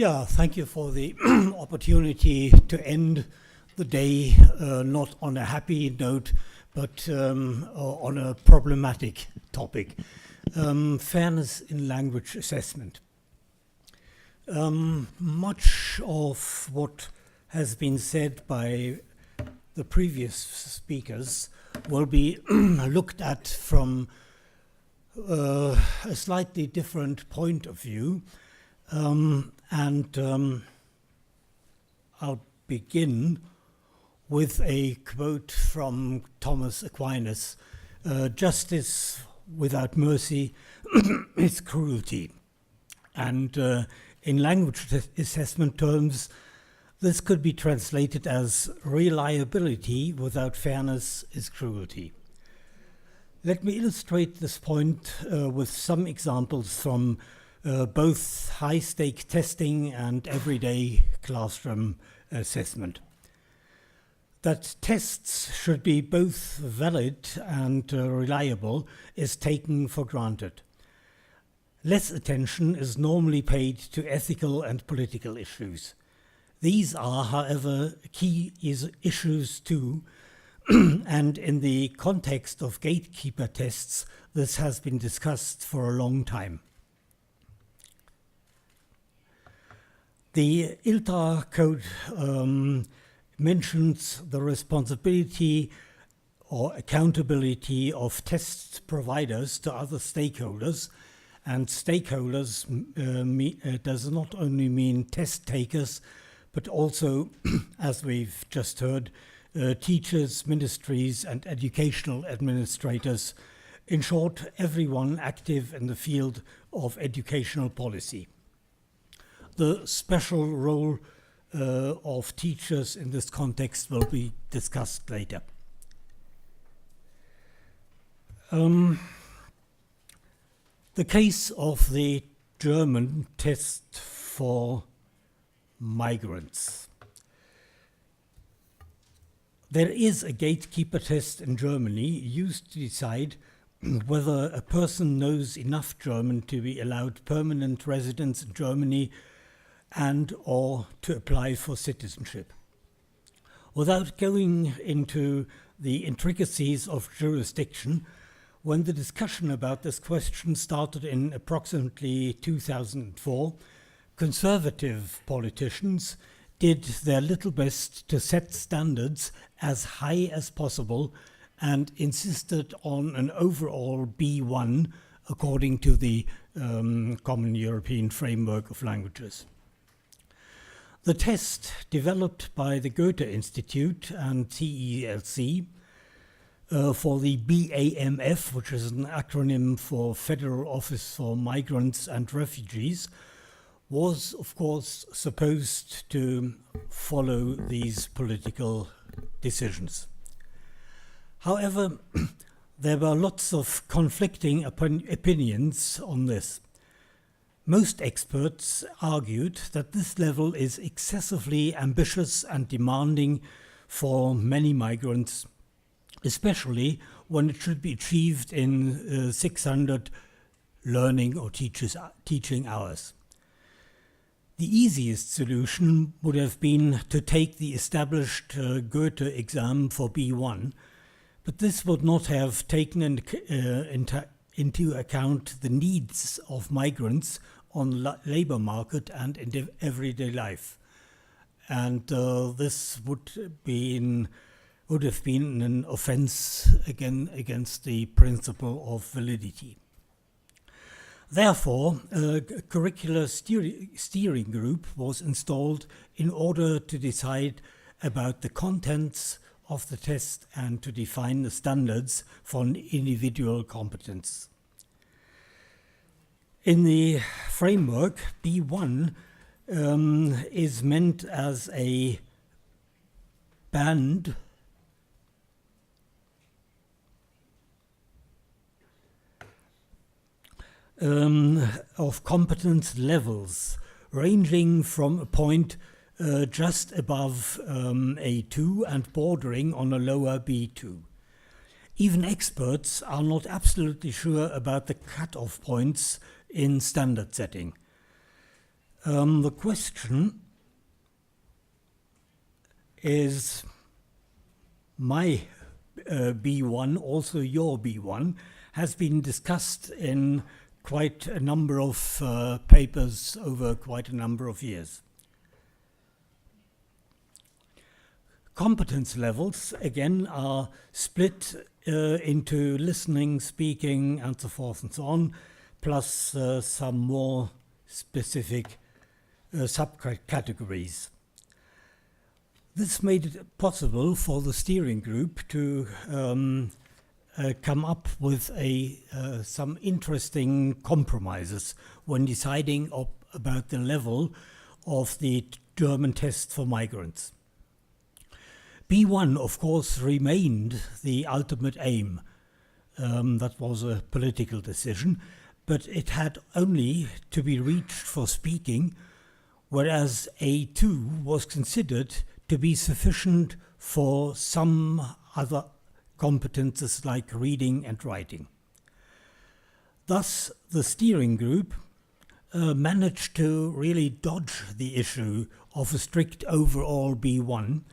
Yeah, thank you for the opportunity to end the day not on a happy note, but on a problematic topic. Fairness in language assessment. Much of what has been said by the previous speakers will be looked at from a slightly different point of view. I'll begin with a quote from Thomas Aquinas. Justice without mercy is cruelty. And in language assessment terms, this could be translated as reliability without fairness is cruelty. Let me illustrate this point with some examples from both high-stake testing and everyday classroom assessment. That tests should be both valid and reliable is taken for granted. Less attention is normally paid to ethical and political issues. These are, however, key issues too, and in the context of gatekeeper tests, this has been discussed for a long time. The ILTA code mentions the responsibility or accountability of test providers to other stakeholders, and stakeholders does not only mean test takers, but also, as we've just heard, teachers, ministries, and educational administrators. In short, everyone active in the field of educational policy. The special role of teachers in this context will be discussed later. The case of the German test for migrants. There is a gatekeeper test in Germany used to decide whether a person knows enough German to be allowed permanent residence in Germany and or to apply for citizenship. Without going into the intricacies of jurisdiction, when the discussion about this question started in approximately 2004, conservative politicians did their little best to set standards as high as possible and insisted on an overall B1 according to the Common European Framework of Languages. The test, developed by the Goethe-Institut and TELC for the BAMF, which is an acronym for Federal Office for Migrants and Refugees, was, of course, supposed to follow these political decisions. However, there were lots of conflicting opinions on this. Most experts argued that this level is excessively ambitious and demanding for many migrants, especially when it should be achieved in 600 learning or teaching hours. The easiest solution would have been to take the established Goethe exam for B1, but this would not have taken into account the needs of migrants on the labor market and in everyday life. And this would have been an offense against the principle of validity. Therefore, a curricular steering group was installed in order to decide about the contents of the test and to define the standards for an individual competence. In the framework, B1 is meant as a band of competence levels, ranging from a point just above A2 and bordering on a lower B2. Even experts are not absolutely sure about the cut-off points in standard setting. The question is my B1, also your B1, has been discussed in quite a number of papers over quite a number of years. Competence levels, again, are split into listening, speaking, and so forth and so on, plus some more specific subcategories. This made it possible for the steering group to come up with some interesting compromises when deciding about the level of the German test for migrants. B1, of course, remained the ultimate aim. That was a political decision, but it had only to be reached for speaking, whereas A2 was considered to be sufficient for some other competences like reading and writing. Thus, the steering group managed to really dodge the issue of a strict overall B1,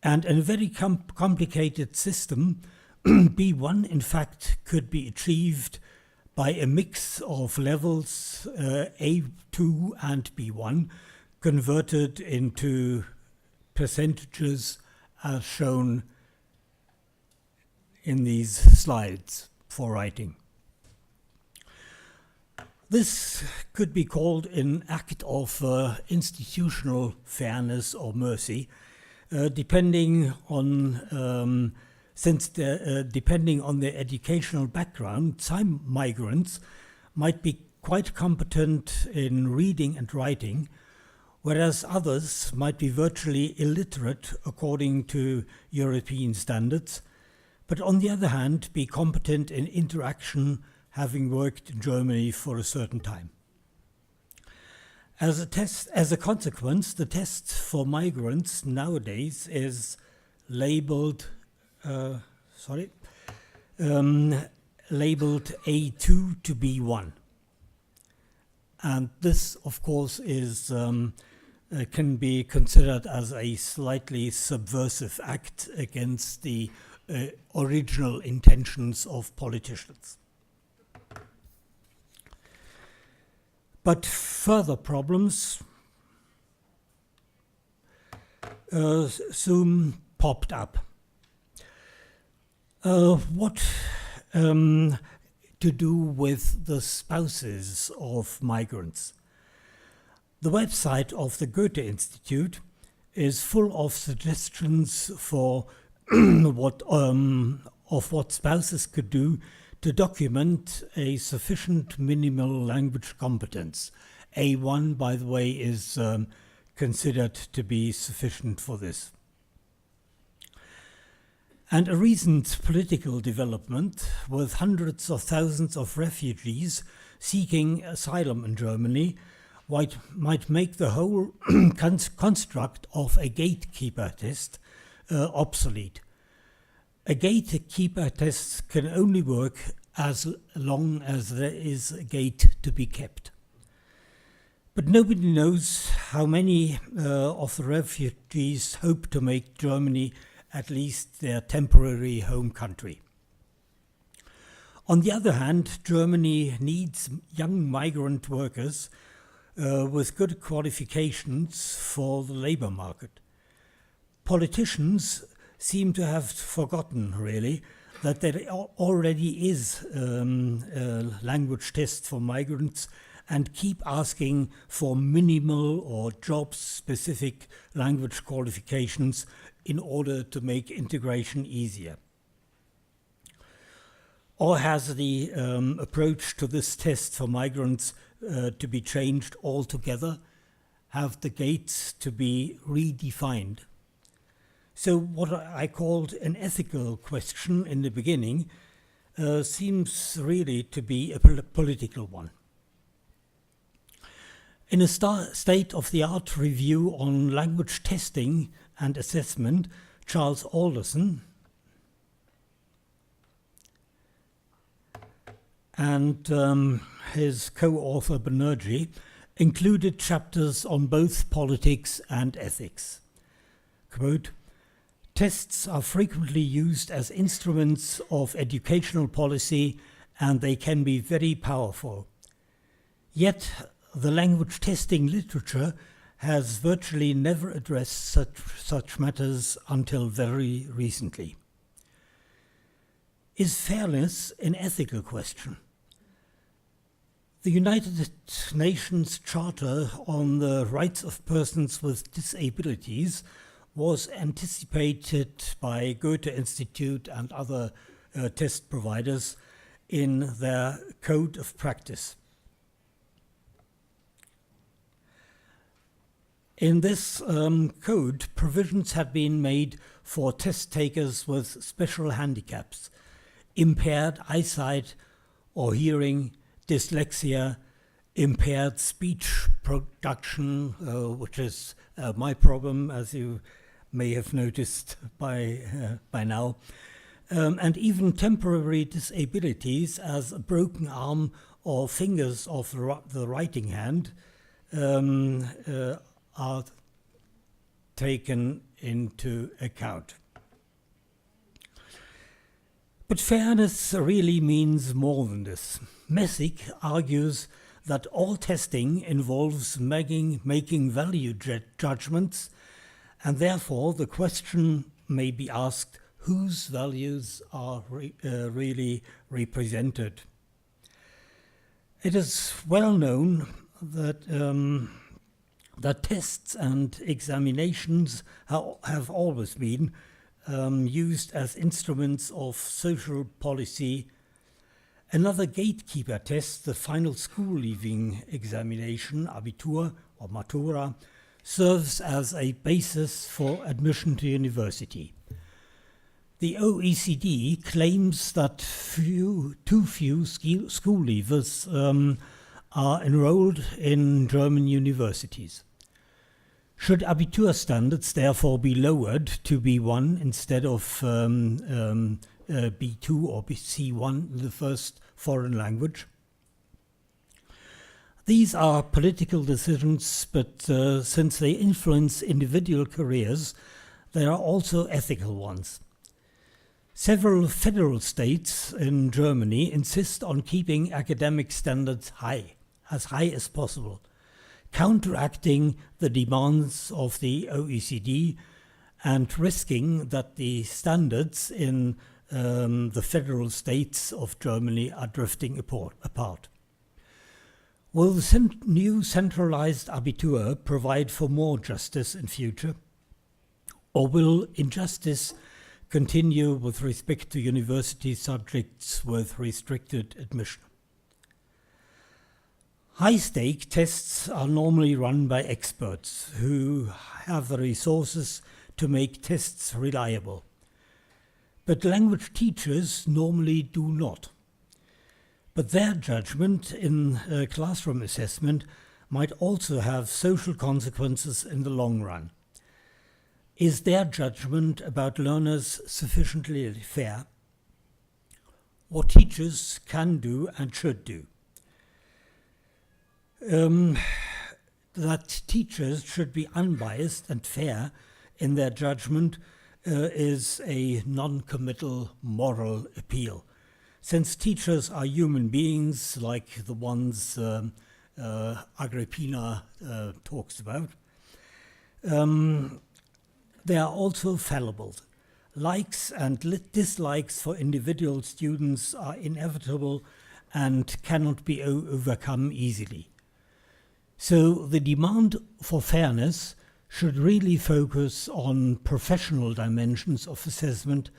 and in a very complicated system, B1 in fact could be achieved by a mix of levels A2 and B1 converted into percentages as shown in these slides for writing. This could be called an act of institutional fairness or mercy, depending on depending on their educational background. Some migrants might be quite competent in reading and writing, whereas others might be virtually illiterate according to European standards, but on the other hand be competent in interaction, having worked in Germany for a certain time. As a consequence, the test for migrants nowadays is labeled labeled A2 to B1, and this, of course, is can be considered as a slightly subversive act against the original intentions of politicians. But further problems soon popped up. What to do with the spouses of migrants? The website of the Goethe-Institut is full of suggestions for what spouses could do to document a sufficient minimal language competence. A1, by the way, is considered to be sufficient for this. And a recent political development with hundreds of thousands of refugees seeking asylum in Germany might make the whole construct of a gatekeeper test obsolete. A gatekeeper test can only work as long as there is a gate to be kept. But nobody knows how many of the refugees hope to make Germany at least their temporary home country. On the other hand, Germany needs young migrant workers with good qualifications for the labor market. Politicians seem to have forgotten, really, that there already is a language test for migrants and keep asking for minimal or job-specific language qualifications in order to make integration easier. Or has the approach to this test for migrants to be changed altogether? Have the gates to be redefined? So what I called an ethical question in the beginning seems really to be a political one. In a state-of-the-art review on language testing and assessment, Charles Alderson and his co-author Banerjee included chapters on both politics and ethics. Quote, "Tests are frequently used as instruments of educational policy and they can be very powerful. Yet the language testing literature has virtually never addressed such matters until very recently." Is fairness an ethical question? The United Nations Charter on the Rights of Persons with Disabilities was anticipated by Goethe-Institut and other test providers in their code of practice. In this code, provisions had been made for test takers with special handicaps, impaired eyesight or hearing, dyslexia, impaired speech production, which is my problem, as you may have noticed by now, and even temporary disabilities as a broken arm or fingers of the writing hand are taken into account. But fairness really means more than this. Messick argues that all testing involves making value judgments, and therefore the question may be asked whose values are really represented. It is well known that that tests and examinations have always been used as instruments of social policy. Another gatekeeper test, the final school leaving examination, Abitur or Matura, serves as a basis for admission to university. The OECD claims that too few school leavers are enrolled in German universities. Should Abitur standards therefore be lowered to B1 instead of B2 or C1 in the first foreign language? These are political decisions, but since they influence individual careers, they are also ethical ones. Several federal states in Germany insist on keeping academic standards as high as possible, counteracting the demands of the OECD and risking that the standards in the federal states of Germany are drifting apart. Will the new centralized Abitur provide for more justice in future? Or will injustice continue with respect to university subjects with restricted admission? High-stake tests are normally run by experts who have the resources to make tests reliable. But language teachers normally do not. But their judgment in classroom assessment might also have social consequences in the long run. Is their judgment about learners sufficiently fair? What teachers can do and should do. That teachers should be unbiased and fair in their judgment is a non-committal moral appeal. Since teachers are human beings like the ones Agrippina talks about, they are also fallible. Likes and dislikes for individual students are inevitable and cannot be overcome easily. So the demand for fairness should really focus on professional dimensions of assessment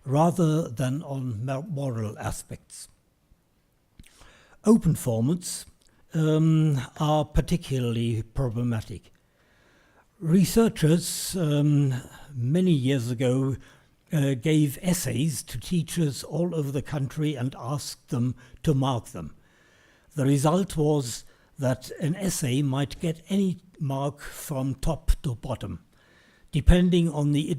rather than on moral aspects. Open formats are particularly problematic. Researchers many years ago gave essays to teachers all over the country and asked them to mark them. The result was that an essay might get any mark from top to bottom, depending on the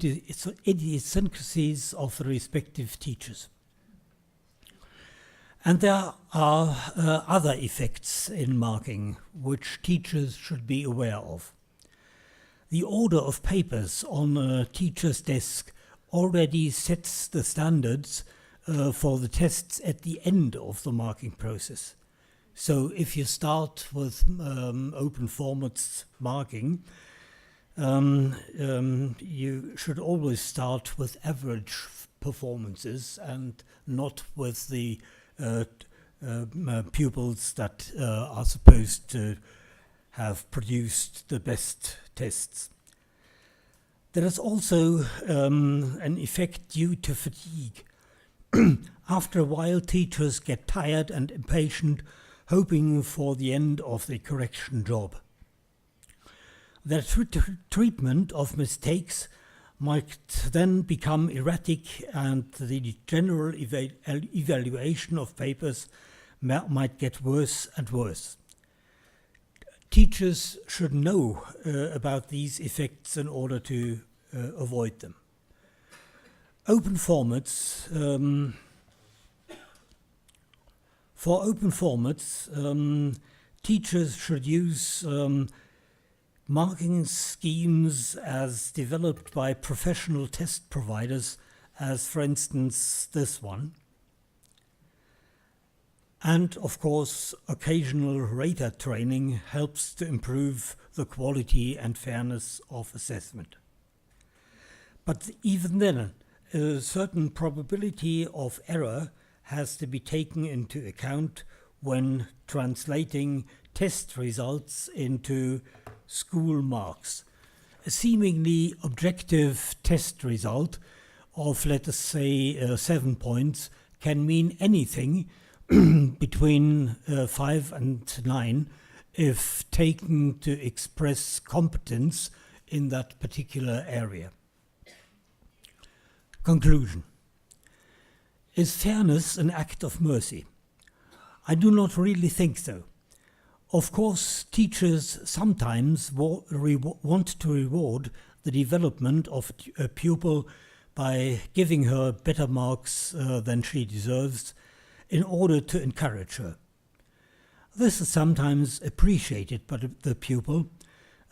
idiosyncrasies of the respective teachers. And there are other effects in marking which teachers should be aware of. The order of papers on a teacher's desk already sets the standards for the tests at the end of the marking process. So if you start with open formats marking, you should always start with average performances and not with the pupils that are supposed to have produced the best tests. There is also an effect due to fatigue. After a while, teachers get tired and impatient, hoping for the end of the correction job. Their treatment of mistakes might then become erratic, and the general evaluation of papers might get worse and worse. Teachers should know about these effects in order to avoid them. Open formats. For open formats, teachers should use marking schemes as developed by professional test providers, as for instance this one. And of course, occasional rater training helps to improve the quality and fairness of assessment. But even then, a certain probability of error has to be taken into account when translating test results into school marks. A seemingly objective test result of, let us say, 7 points can mean anything between 5 and 9 if taken to express competence in that particular area. Conclusion. Is fairness an act of mercy? I do not really think so. Of course, teachers sometimes want to reward the development of a pupil by giving her better marks than she deserves in order to encourage her. This is sometimes appreciated by the pupil,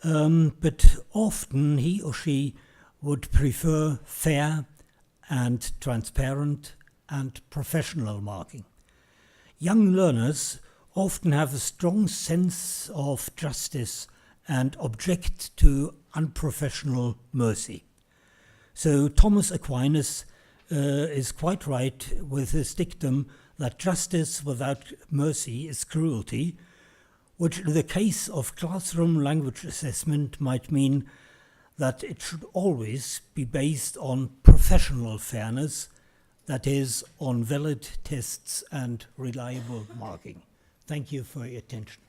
but often he or she would prefer fair and transparent and professional marking. Young learners often have a strong sense of justice and object to unprofessional mercy. So Thomas Aquinas is quite right with his dictum that justice without mercy is cruelty, which in the case of classroom language assessment might mean that it should always be based on professional fairness, that is, on valid tests and reliable marking. Thank you for your attention.